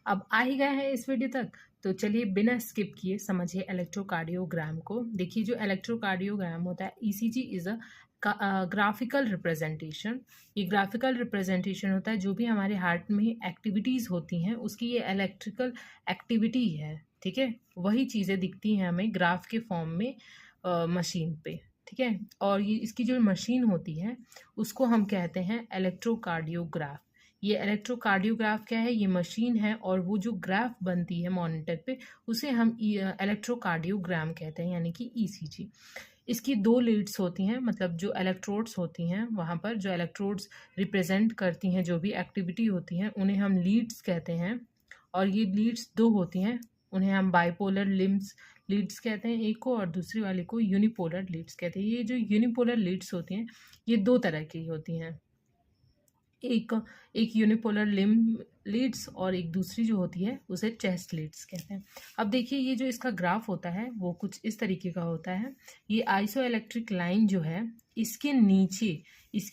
अब आ ही गए हैं इस वीडियो तक, तो चलिए बिना स्किप किए समझिए इलेक्ट्रोकार्डियोग्राम को। देखिए जो इलेक्ट्रोकार्डियोग्राम होता है, ECG is a graphical representation. ये ग्राफिकल रिप्रेजेंटेशन होता है जो भी हमारे हार्ट में एक्टिविटीज़ होती हैं उसकी ये इलेक्ट्रिकल एक्टिविटी है। ठीक है, वही चीज़ें दिखती हैं हमें ग्राफ के फॉर्म में मशीन पे। ठीक है, और ये इसकी जो मशीन होती है उसको हम कहते हैं इलेक्ट्रोकार्डियोग्राफ। ये इलेक्ट्रोकार्डियोग्राफ क्या है? ये मशीन है, और वो जो ग्राफ बनती है मॉनिटर पे उसे हम इलेक्ट्रोकार्डियोग्राम कहते हैं, यानी कि ईसीजी। इसकी दो लीड्स होती हैं, मतलब जो इलेक्ट्रोड्स होती हैं वहाँ पर, जो इलेक्ट्रोड्स रिप्रेजेंट करती हैं जो भी एक्टिविटी होती हैं उन्हें हम लीड्स कहते हैं। और ये लीड्स दो होती हैं, उन्हें हम बाइपोलर लिम्स लीड्स कहते हैं एक को, और दूसरी वाले को यूनिपोलर लीड्स कहते हैं। ये जो यूनिपोलर लीड्स होती हैं ये दो तरह की होती हैं, एक एक यूनिपोलर लिम लीड्स और एक दूसरी जो होती है उसे चेस्ट लीड्स कहते हैं। अब देखिए ये जो इसका ग्राफ होता है वो कुछ इस तरीके का होता है। ये आइसो इलेक्ट्रिक लाइन जो है इसके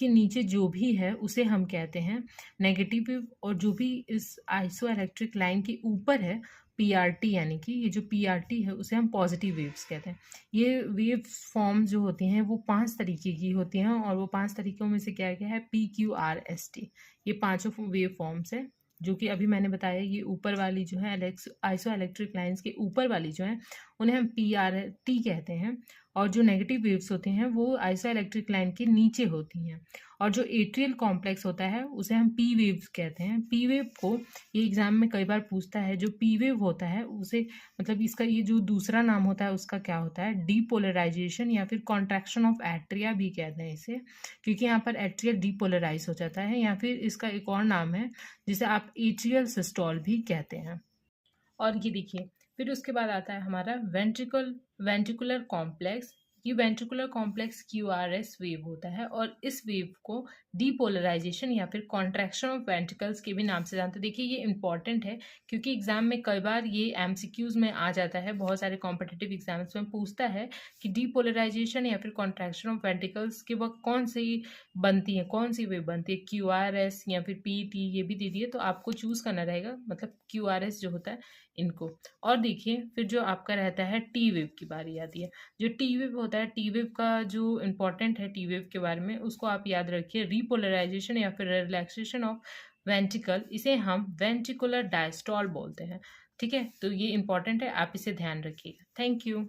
नीचे जो भी है उसे हम कहते हैं नेगेटिव, और जो भी इस आइसो इलेक्ट्रिक लाइन के ऊपर है पीआरटी, यानी कि ये जो पीआरटी है उसे हम पॉजिटिव वेव्स कहते हैं। ये वेव फॉर्म जो होती हैं वो 5 तरीके की होती हैं, और वो 5 तरीकों में से क्या क्या है? PQRST, ये पांचों वेव फॉर्म्स है जो कि अभी मैंने बताया। ये ऊपर वाली जो है आइसो इलेक्ट्रिक लाइंस के ऊपर वाली जो है उन्हें हम PRT कहते हैं, और जो नेगेटिव वेव्स होते हैं वो आइसो इलेक्ट्रिक लाइन के नीचे होती हैं। और जो एट्रियल कॉम्प्लेक्स होता है उसे हम पी वेव्स कहते हैं। पी वेव को ये एग्जाम में कई बार पूछता है। जो पी वेव होता है उसे, मतलब इसका ये जो दूसरा नाम होता है उसका क्या होता है? डीपोलराइजेशन या फिर कॉन्ट्रैक्शन ऑफ एट्रिया भी कहते हैं इसे, क्योंकि यहाँ पर एट्रिया डीपोलराइज हो जाता है। या फिर इसका एक और नाम है जिसे आप एट्रियल सिस्टोल भी कहते हैं। और ये देखिए फिर उसके बाद आता है हमारा वेंट्रिकुलर कॉम्प्लेक्स। ये वेंट्रिकुलर कॉम्प्लेक्स QRS वेव होता है, और इस वेव को डीपोलराइजेशन या फिर कॉन्ट्रैक्शन ऑफ वेंट्रिकल्स के भी नाम से जानते हैं। देखिए ये इंपॉर्टेंट है क्योंकि एग्जाम में कई बार ये MCQs में आ जाता है, बहुत सारे कॉम्पिटिटिव एग्जाम्स में पूछता है कि डीपोलराइजेशन या फिर कॉन्ट्रैक्शन ऑफ वेंट्रिकल्स के वक्त कौन सी बनती है, कौन सी वेव बनती है, QRS या फिर PT, ये भी दे दिए तो आपको चूज करना रहेगा, मतलब QRS जो होता है इनको। और देखिए फिर जो आपका रहता है टी वेव की बारी आती है। जो टी वेव होता है, टी वेव का जो इम्पोर्टेंट है टी वेव के बारे में उसको आप याद रखिए, रीपोलराइजेशन या फिर रिलैक्सेशन ऑफ वेंट्रिकल, इसे हम वेंट्रिकुलर डायस्टॉल बोलते हैं। ठीक है, तो ये इंपॉर्टेंट है, आप इसे ध्यान रखिएगा। Thank you.